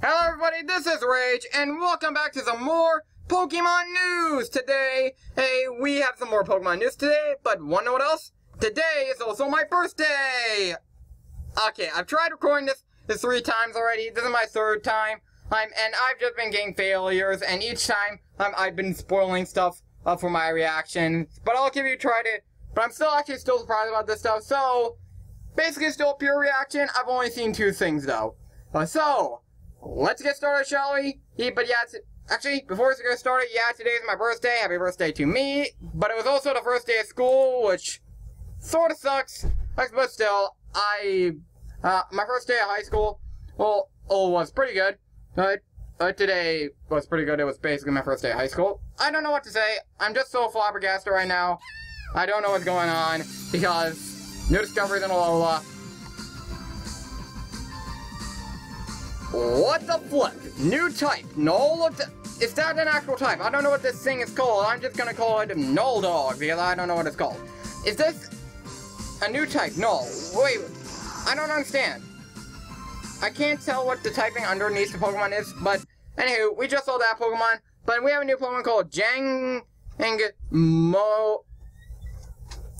Hello everybody, this is Rage, and welcome back to some more Pokemon news! Today, we have some more Pokemon news today, but wanna know what else? Today is also my birthday! Okay, I've tried recording this 3 times already, this is my 3rd time, and I've just been getting failures, and each time, I've been spoiling stuff for my reactions, but I'll give you a try to, but I'm still surprised about this stuff, so, basically still a pure reaction. I've only seen 2 things though. So, let's get started, shall we? But yeah, actually, before we get started, yeah, today's my birthday. Happy birthday to me. But it was also the first day of school, which sort of sucks. But still, my first day of high school, well, was pretty good. Today was pretty good. It was basically my first day of high school. I don't know what to say. I'm just so flabbergasted right now. I don't know what's going on, because new discoveries in Alola. What the flip? New type. Null? Is that an actual type? I don't know what this thing is called. I'm just gonna call it Null Dog, because I don't know what it's called. Is this a new type? Null. Wait, I don't understand. I can't tell what the typing underneath the Pokemon is, but anywho, we just saw that Pokemon, but we have a new Pokemon called Mo.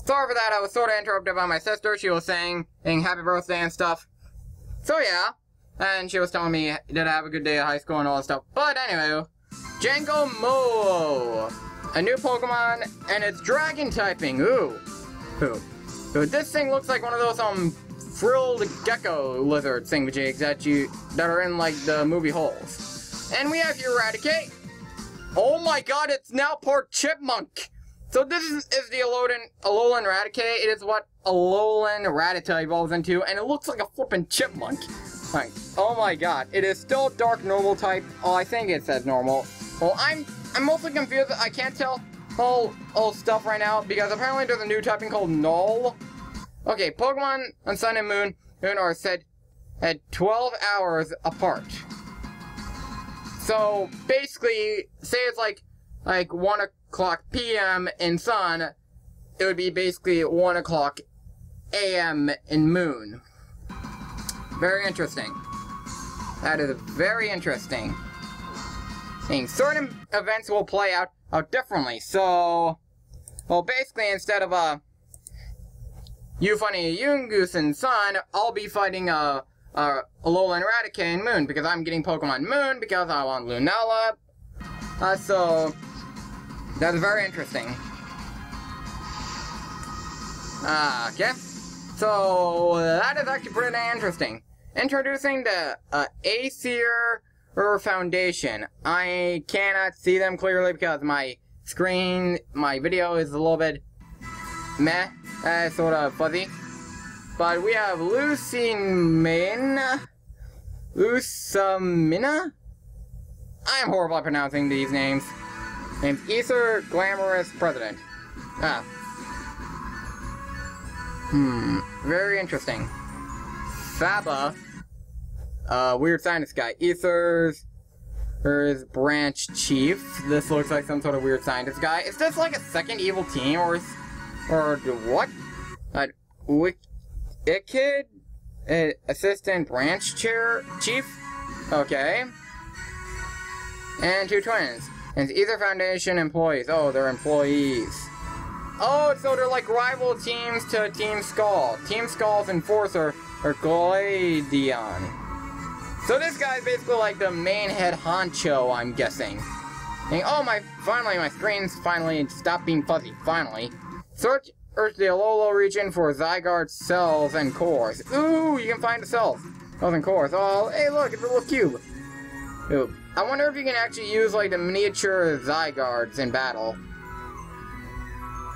Sorry for that, I was sort of interrupted by my sister. She was saying happy birthday and stuff. So yeah. And she was telling me that I have a good day at high school and all that stuff. But anyway, Mo, a new Pokemon, and it's Dragon typing. Ooh. This thing looks like one of those frilled gecko lizard thingamajigs that are in like the movie holes. And we have Eradicate. Oh my God! It's now part Chipmunk. So this is the Alolan Eradicate. It is what Alolan Rattata evolves into, and it looks like a flippin' chipmunk. Right. Oh my God, it is still dark normal type. Oh, I think it says normal. Well, I'm mostly confused. I can't tell all stuff right now because apparently there's a new typing called Null. Okay, Pokemon on Sun and Moon are set at 12 hours apart. So basically, say it's like 1 o'clock p.m. in Sun, it would be basically 1 o'clock a.m. in Moon. Very interesting. That is very interesting. And certain events will play out differently. So, well, basically, instead of you fighting a Yungoos in Sun, I'll be fighting Alolan Eradicate in Moon because I'm getting Pokemon Moon because I want Lunala. So that's very interesting. Okay. So that is actually pretty interesting. Introducing the Acer Foundation. I cannot see them clearly because my video is a little bit meh, sort of fuzzy. But we have Lucamina. I am horrible at pronouncing these names. Named Acer Glamorous President. Very interesting. Faba, weird scientist guy. Aether's branch chief. This looks like some sort of weird scientist guy. Is this like a second evil team, or what? Wicked assistant branch chief. Okay. And 2 twins. And Aether Foundation employees. Oh, they're employees. Oh, so they're like rival teams to Team Skull. Team Skull's enforcer or Gladion. So this guy's basically like the main head honcho, I'm guessing. And, oh finally my screen's finally stopped being fuzzy, finally. Search the Alola region for Zygarde cells and cores. Ooh, you can find the cells and cores. Oh, hey look, it's a little cube. Ooh. I wonder if you can actually use like the miniature Zygardes in battle.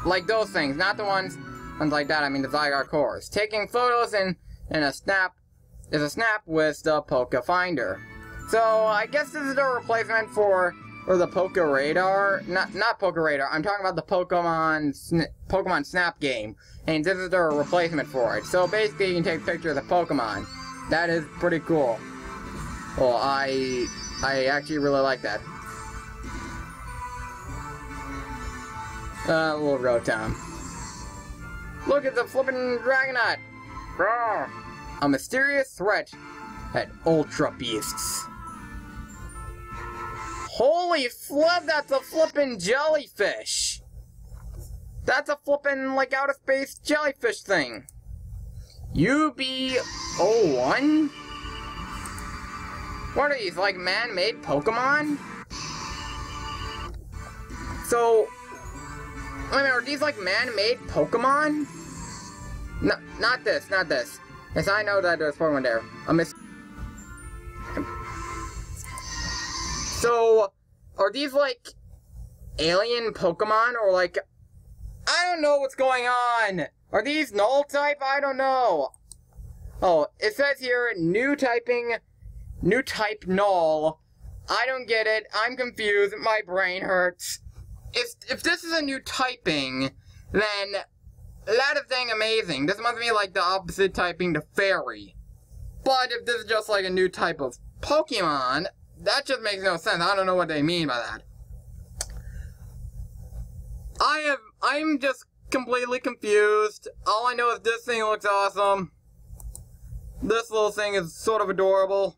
Like those things, not the ones like that, I mean the Zygarde cores. Taking photos in a snap with the Poke Finder. So I guess this is the replacement for the Poke Radar. Not Poke Radar, I'm talking about the Pokemon Snap game. And this is the replacement for it. So basically you can take pictures of Pokemon. That is pretty cool. Well, I actually really like that. A little Rotom. Look at the flippin' Dragonite! A mysterious threat at Ultra Beasts. Holy flip, that's a flippin' jellyfish! That's a flippin', like, outer space jellyfish thing. UB01? What are these, like, man-made Pokemon? So, wait a minute, are these, like, man-made Pokemon? No, not this, not this. Yes, I know that there's Pokemon there. So, are these, like, alien Pokemon, or, like, I don't know what's going on. Are these null type? I don't know. Oh, it says here, new type null. I don't get it. I'm confused. My brain hurts. If this is a new typing, then that is dang amazing. This must be like the opposite typing to fairy. But if this is just like a new type of Pokemon, that just makes no sense. I don't know what they mean by that. I'm just completely confused. All I know is this thing looks awesome. This little thing is sort of adorable.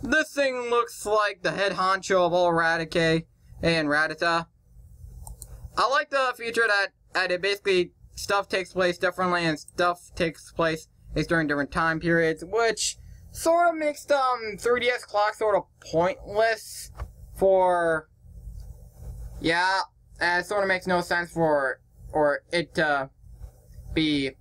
This thing looks like the head honcho of all Raticate and Rattata. I like the feature that it basically stuff takes place differently and stuff takes place during different time periods, which sort of makes 3DS clock sort of pointless for, yeah, it sort of makes no sense for it to be,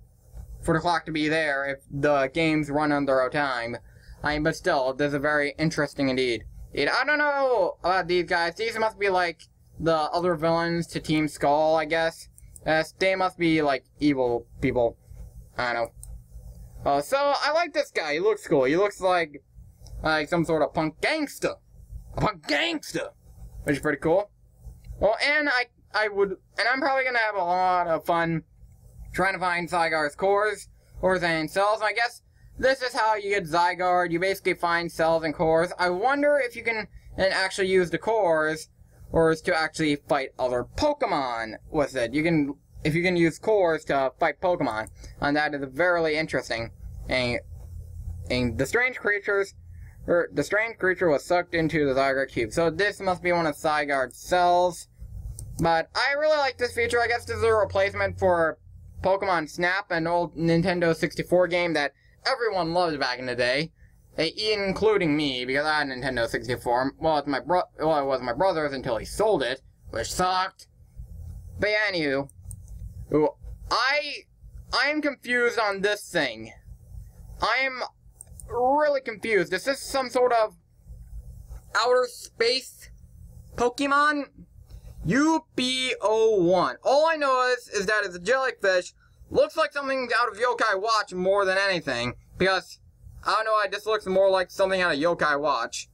for the clock to be there if the games run on their own time. But still, this is very interesting indeed. I don't know about these guys. These must be like the other villains to Team Skull, I guess. They must be like evil people. I don't know. So I like this guy. He looks cool. He looks like some sort of punk gangster. A punk gangster, which is pretty cool. Well, and I'm probably gonna have a lot of fun trying to find Zygarde's cores and cells. And I guess this is how you get Zygarde. You basically find cells and cores. I wonder if you can actually use the cores or to actually fight other Pokemon with it. If you can use cores to fight Pokemon, and that is very interesting. And the strange creature was sucked into the Zygarde cube. So this must be one of Zygarde's cells. But I really like this feature. I guess this is a replacement for Pokemon Snap, an old Nintendo 64 game that everyone loved back in the day, including me, because I had a Nintendo 64. Well, it was my brother's until he sold it, which sucked. But yeah, anywho, I'm confused on this thing. I'm really confused. Is this some sort of outer space Pokemon? UB01. All I know is that it's a jellyfish. Looks like something out of Yokai Watch more than anything. Because, I don't know, this looks more like something out of Yokai Watch.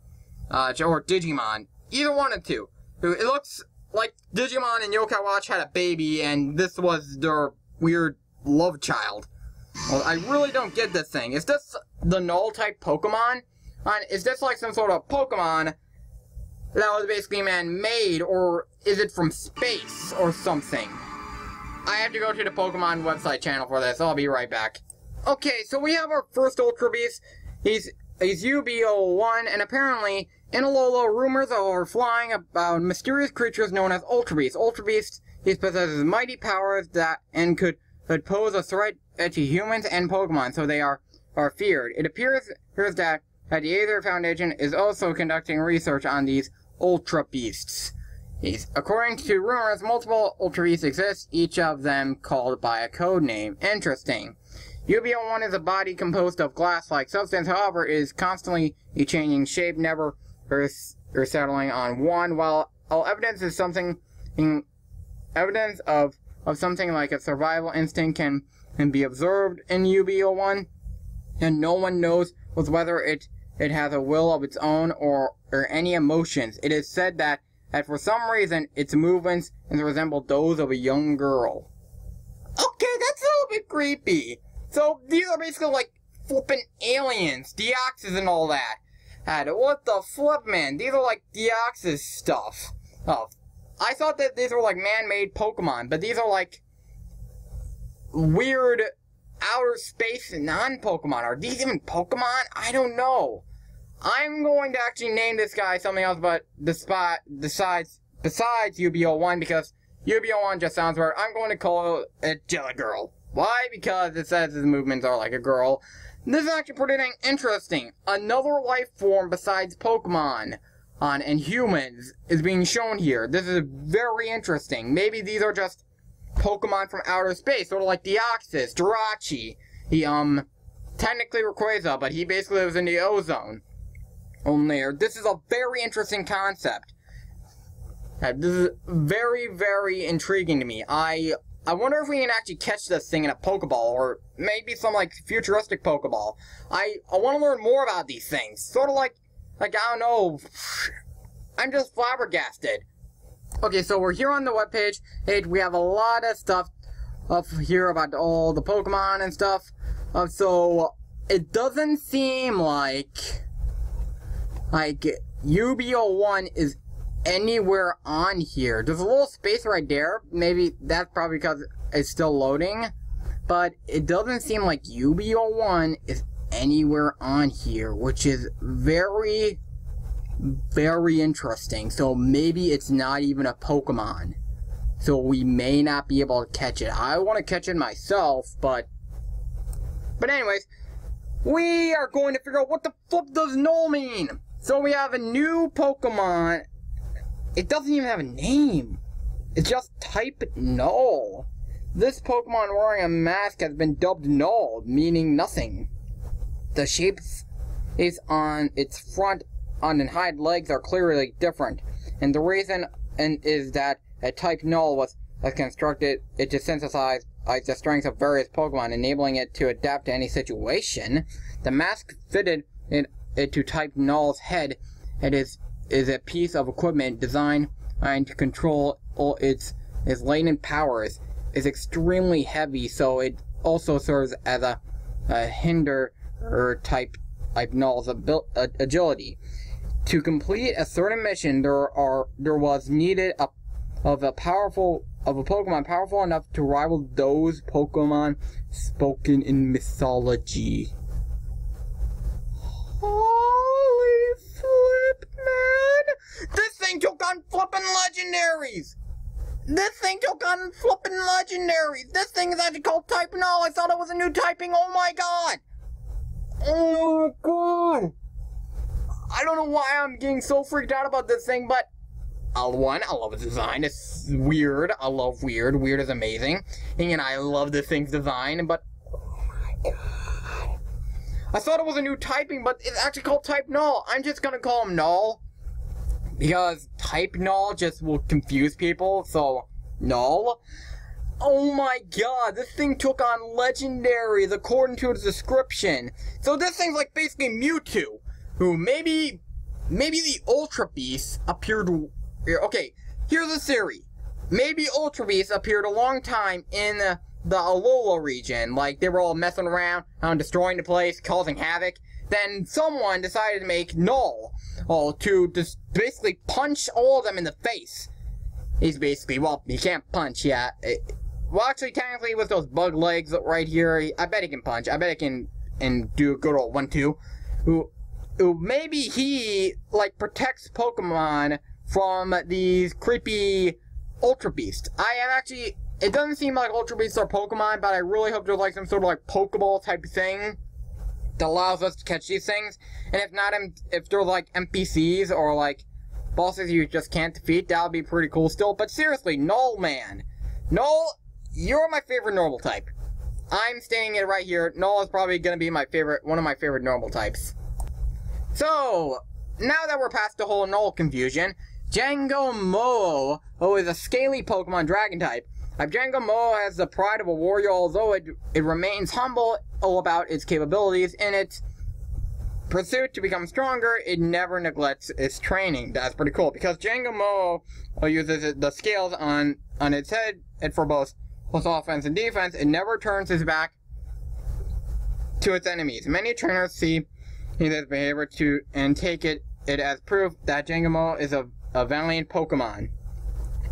Or Digimon. Either one of the two. It looks like Digimon and Yokai Watch had a baby and this was their weird love child. Well, I really don't get this thing. Is this the null type Pokemon? Is this like some sort of Pokemon that was basically man-made, or is it from space or something? I have to go to the Pokemon website channel for this. I'll be right back. Okay, so we have our first Ultra Beast. He's UB01, and apparently, in Alola, rumors are flying about mysterious creatures known as Ultra Beasts. Ultra Beasts, he possesses mighty powers that could pose a threat to humans and Pokemon, so they are feared. It appears that the Aether Foundation is also conducting research on these Ultra Beasts. According to rumors, multiple Ultra Beasts exist, each of them called by a code name. Interesting. UB01 is a body composed of glass-like substance, however, it is constantly changing shape, never settling on one, while evidence of something like a survival instinct can be observed in UB01, and no one knows whether it has a will of its own or any emotions. It is said that for some reason its movements resemble those of a young girl. Okay, that's a little bit creepy. So these are basically like flippin' aliens, Deoxys and all that. What the flip, man? These are like Deoxys stuff. Oh, I thought that these were like man-made Pokemon, but these are like weird outer space non-Pokemon. Are these even Pokemon? I don't know. I'm going to actually name this guy something else, but besides UBO1, because UBO1 just sounds weird. I'm going to call it Jelly Girl. Why? Because it says his movements are like a girl. This is actually pretty dang interesting. Another life form besides Pokemon and humans is being shown here. This is very interesting. Maybe these are just Pokemon from outer space, sort of like Deoxys, Jirachi. He, technically Rayquaza, but he basically lives in the ozone layer. This is a very interesting concept. This is very, very intriguing to me. I wonder if we can actually catch this thing in a Pokeball, or maybe some, like, futuristic Pokeball. I want to learn more about these things. Sort of like, I don't know, I'm just flabbergasted. Okay, so we're here on the webpage. We have a lot of stuff up here about all the Pokemon and stuff. So, it doesn't seem like UBO1 is anywhere on here. There's a little space right there. Maybe that's probably because it's still loading. But it doesn't seem like UBO1 is anywhere on here, which is very, very interesting. So maybe it's not even a Pokemon. So we may not be able to catch it. I want to catch it myself, but anyways, we are going to figure out what the flip does null mean. So we have a new Pokemon. It doesn't even have a name. It's just type null. This Pokemon wearing a mask has been dubbed null, meaning nothing. The shapes is on its front and hind legs are clearly different. And the reason is that a type null was constructed to synthesize the strengths of various Pokemon, enabling it to adapt to any situation. The mask fitted to type null's head. It is a piece of equipment designed to control all its latent powers. Is extremely heavy, so it also serves as a hinder type null's agility. To complete a certain mission, there was needed a Pokemon powerful enough to rival those Pokemon spoken in mythology. Holy flip, man! This thing took on flippin' legendaries! This thing took on flippin' legendaries! This thing is actually called Type Null! I thought it was a new typing! Oh my god! Oh my god! I don't know why I'm getting so freaked out about this thing, but one, I love its design. It's weird. I love weird. Weird is amazing. And I love this thing's design, but oh my god. I thought it was a new typing, but it's actually called Type Null. I'm just gonna call him Null, because Type Null just will confuse people, so Null. Oh my god, this thing took on legendaries according to its description. So this thing's like basically Mewtwo, who maybe the Ultra Beast appeared. Okay, here's a theory. Maybe Ultra Beast appeared a long time in the Alola region. Like, they were all messing around, destroying the place, causing havoc. Then someone decided to make Null, to just basically punch all of them in the face. He's basically, well, he can't punch, yeah. Well, actually, technically, with those bug legs right here, I bet he can punch. I bet he can do a good old 1-2. Who maybe he, like, protects Pokemon from these creepy Ultra Beasts. It doesn't seem like Ultra Beasts are Pokemon, but I really hope there's like some sort of like Pokeball type thing that allows us to catch these things. And if not, if they're like NPCs or like bosses you just can't defeat, that would be pretty cool still. But seriously, Null, man. Null, you're my favorite normal type. I'm stating it right here. Null is probably going to be one of my favorite normal types. So, now that we're past the whole Null confusion, Jangmo-o is a scaly Pokemon Dragon type. Jangmo-o has the pride of a warrior, although it remains humble about its capabilities. In its pursuit to become stronger, it never neglects its training. That's pretty cool, because Jangmo-o uses the scales on its head and for both offense and defense. It never turns its back to its enemies. Many trainers see this behavior and take it as proof that Jangmo-o is a valiant Pokemon.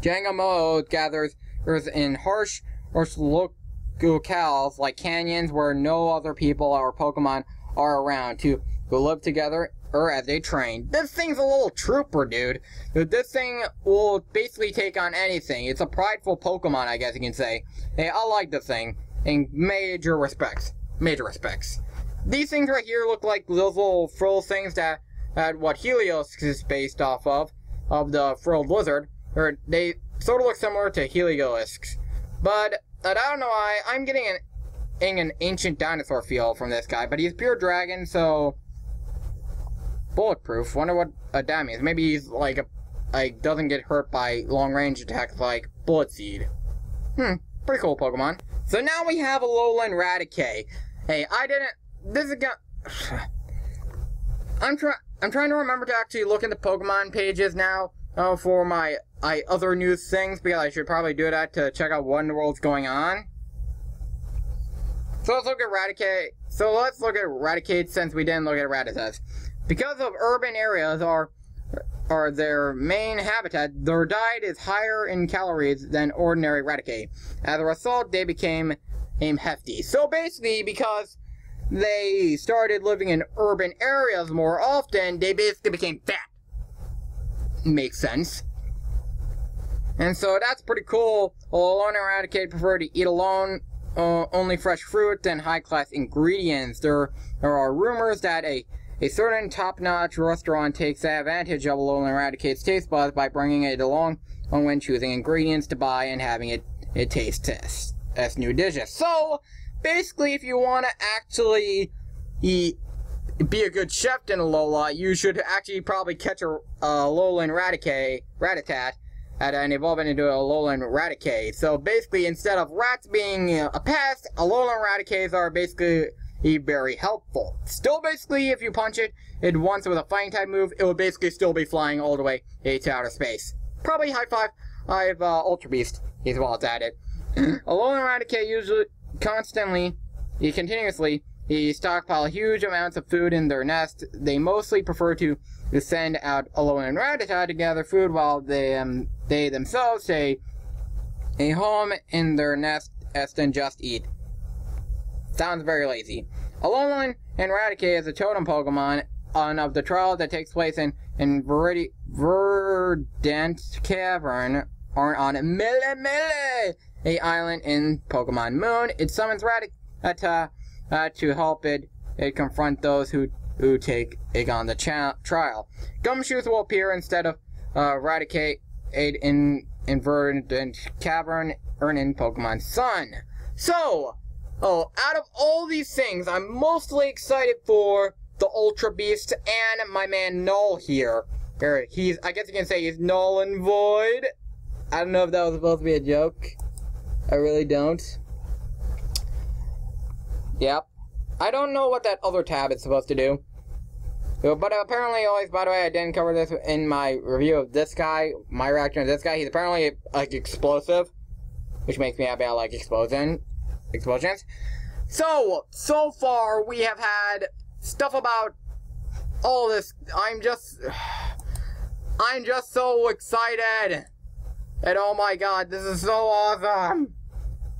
Jangmo-o gathers in harsh locales like canyons where no other people or Pokemon are around to live together or as they train. This thing's a little trooper, dude. This thing will basically take on anything. It's a prideful Pokemon, I guess you can say. Hey, I like this thing in major respects. Major respects. These things right here look like those little frill things that what Helios is based off of the frilled lizard. Or they sort of look similar to Heliolisk. But I don't know why, I'm getting an ancient dinosaur feel from this guy. But he's pure dragon, so bulletproof. Wonder what that means. Maybe he's like doesn't get hurt by long range attacks like Bullet Seed. Pretty cool Pokemon. So now we have Alolan Raticate. Hey, this is gonna. I'm trying to remember to actually look into Pokemon pages now for my other news things, because I should probably do that to check out what in the world's going on. So let's look at Raticate since we didn't look at Rattata. Because of urban areas are their main habitat, their diet is higher in calories than ordinary Raticate. As a result, they became hefty. So basically, because they started living in urban areas more often, they basically became fat. Makes sense. And so that's pretty cool. Alolan Raticate prefer to eat alone, only fresh fruit and high-class ingredients. There are rumors that a certain top-notch restaurant takes advantage of Alolan Raticate's taste buds by bringing it along when choosing ingredients to buy and having it taste test as new dishes. So basically, if you want to actually be a good chef in Alola, you should actually probably catch a Alolan Rattata and evolve it into a Alolan Raticate. So basically, instead of rats being a pest, Alolan Raticates are basically very helpful. Still, basically, if you punch it once with a fighting type move, it will basically still be flying all the way to outer space. Probably high five. I have Ultra Beast as well as at it. Alolan Raticate continuously stockpile huge amounts of food in their nest. They mostly prefer to send out Alolan Rattata to gather food while they themselves stay a home in their nest and just eat. Sounds very lazy. Alolan and Raticate is a totem Pokemon of the trial that takes place in Verdant Cavern on Mele, a island in Pokemon Moon. It summons Rattata to help it confront those who take it on the trial. Gumshoes will appear instead of Raticate in Verdant Cavern in Pokemon Sun. So, out of all these things, I'm mostly excited for the Ultra Beast and my man Null here. I guess you can say he's null and void. I don't know if that was supposed to be a joke. I really don't. Yep. I don't know what that other tab is supposed to do. But apparently, by the way, I didn't cover this in my review of this guy, my reaction to this guy. He's apparently, like, explosive, which makes me happy. I like explosions. So far, we have had stuff about all this. I'm just so excited. And oh my god, this is so awesome.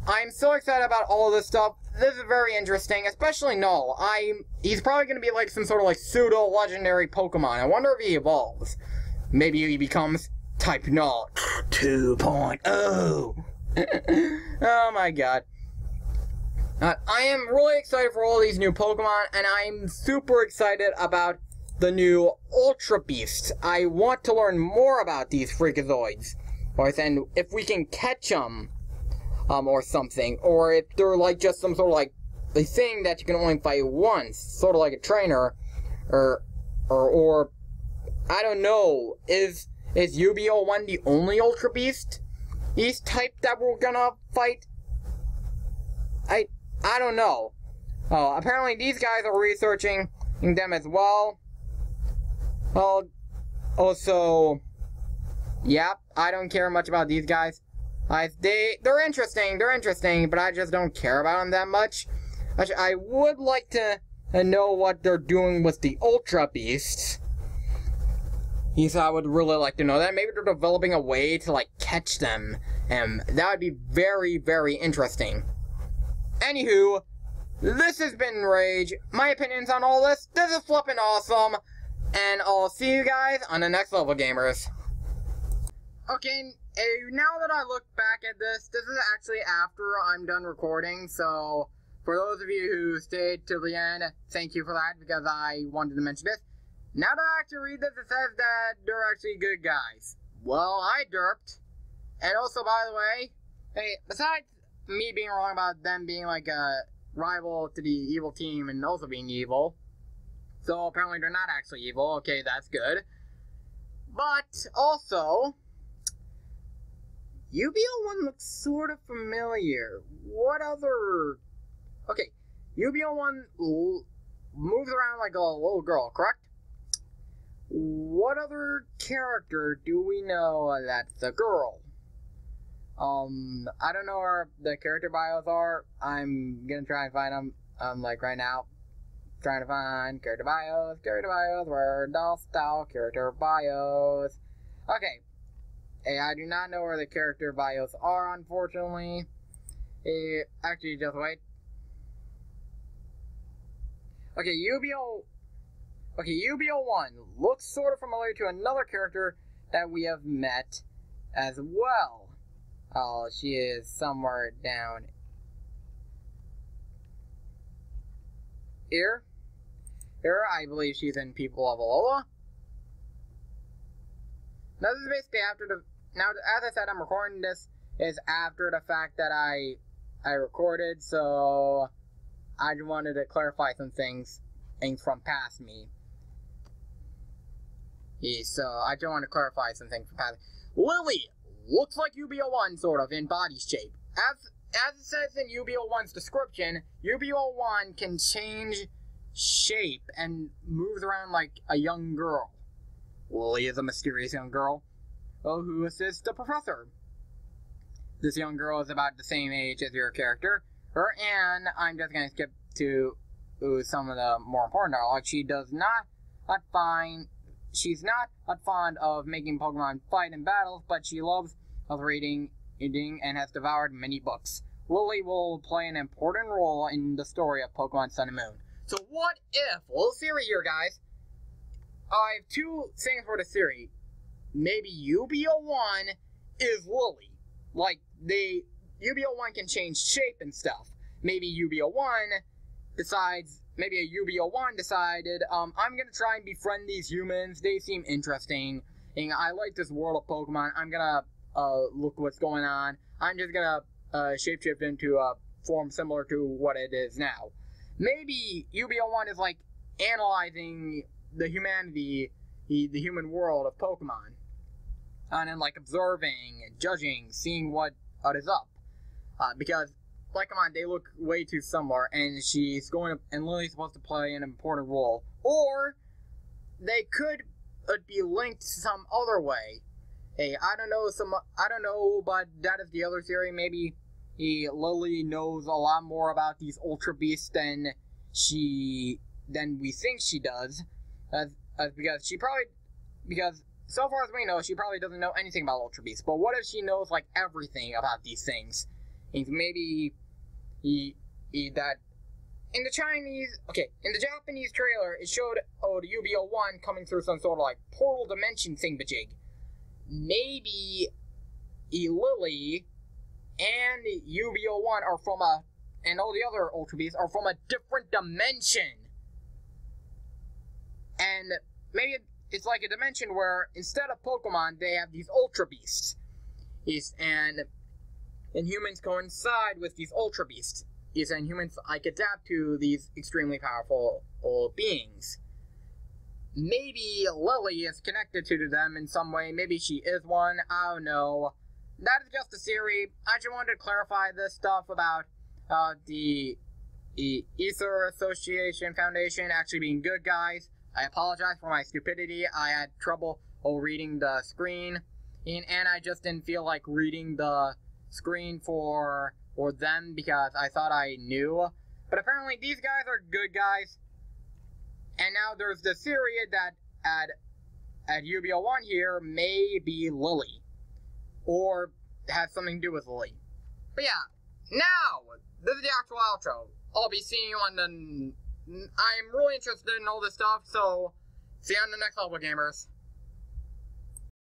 I'm so excited about all of this stuff. This is very interesting, especially Null. He's probably going to be like some sort of like pseudo-legendary Pokemon. I wonder if he evolves. Maybe he becomes Type Null 2.0. Oh my god. I am really excited for all these new Pokemon, and I'm super excited about the new Ultra Beasts. I want to learn more about these Freakazoids. And if we can catch them, or something, or if they're like just some sort of like a thing that you can only fight once, sort of like a trainer, or I don't know. Is UB01 the only Ultra Beast type that we're gonna fight? I don't know. Oh, apparently these guys are researching them as well. Well, also, yep, I don't care much about these guys. They're interesting, but I just don't care about them that much. Actually, I would like to know what they're doing with the Ultra Beasts. I would really like to know that. Maybe they're developing a way to, like, catch them. And that would be very, very interesting. Anywho, this has been Rage. My opinions on all this is flippin' awesome. And I'll see you guys on the next level, gamers. Okay, now that I look back at this is actually after I'm done recording, so for those of you who stayed till the end, thank you for that, because I wanted to mention this. Now that I actually read this, it says that they're actually good guys. Well, I derped. And also, by the way, hey, besides me being wrong about them being like a rival to the evil team and also being evil, so apparently they're not actually evil, okay, that's good. But, also, UB01 looks sort of familiar. What other... Okay, UB01 moves around like a little girl, correct? What other character do we know that's a girl? I don't know where the character bios are. I'm gonna try and find them, like right now. Trying to find character bios, where doll style character bios. Okay. Hey, I do not know where the character bios are, unfortunately. Actually, just wait. Okay, UB01 looks sort of familiar to another character that we have met as well. Oh, she is somewhere down here. Here, I believe she's in People of Alohla. Now, this is basically after the... Now, as I said, I'm recording this is after the fact that I recorded, so I just wanted to clarify some things from past me. Yeah, so I just want to clarify some things from past me. Lily looks like UB01, sort of, in body shape. As it says in UB01's description, UB01 can change shape and moves around like a young girl. Lily is a mysterious young girl who assists the professor. This young girl is about the same age as your character, and I'm just going to skip to some of the more important dialogue. She's not fond of making Pokemon fight in battles, but she loves reading and has devoured many books. Lily will play an important role in the story of Pokemon Sun and Moon. So what if, little theory here, guys, I have two things for the theory. Maybe UB01 is Lily. Like, UB01 can change shape and stuff. Maybe a UB01 decided, I'm gonna try and befriend these humans. They seem interesting. And I like this world of Pokemon. I'm gonna, look what's going on. I'm just gonna, shapeshift into a form similar to what it is now. Maybe UB01 is, like, analyzing the humanity, the human world of Pokemon. And then, like, observing, judging, seeing what is up. Because, like, come on, they look way too similar, and Lily's supposed to play an important role. Or, they could be linked some other way. Hey, I don't know, but that is the other theory. Maybe Lily knows a lot more about these Ultra Beasts than we think she does. Because so far as we know, she probably doesn't know anything about Ultra Beasts. But what if she knows, like, everything about these things? And maybe that in the Japanese trailer, it showed the UB01 coming through some sort of like portal dimension thingamajig. Maybe Lily and UB01 are and all the other Ultra Beasts are from a different dimension. And maybe it's like a dimension where instead of Pokemon, they have these Ultra Beasts. And humans coincide with these Ultra Beasts. And humans, like, adapt to these extremely powerful beings. Maybe Lily is connected to them in some way. Maybe she is one. I don't know. That is just a theory. I just wanted to clarify this stuff about the Ether Association Foundation actually being good guys. I apologize for my stupidity. I had trouble reading the screen. And I just didn't feel like reading the screen for them because I thought I knew. But apparently these guys are good guys. And now there's the theory that at UB01 here may be Lily. Or has something to do with Lily. But yeah, now, this is the actual outro. I'll be seeing you on the... I'm really interested in all this stuff, so See you on the next level, gamers.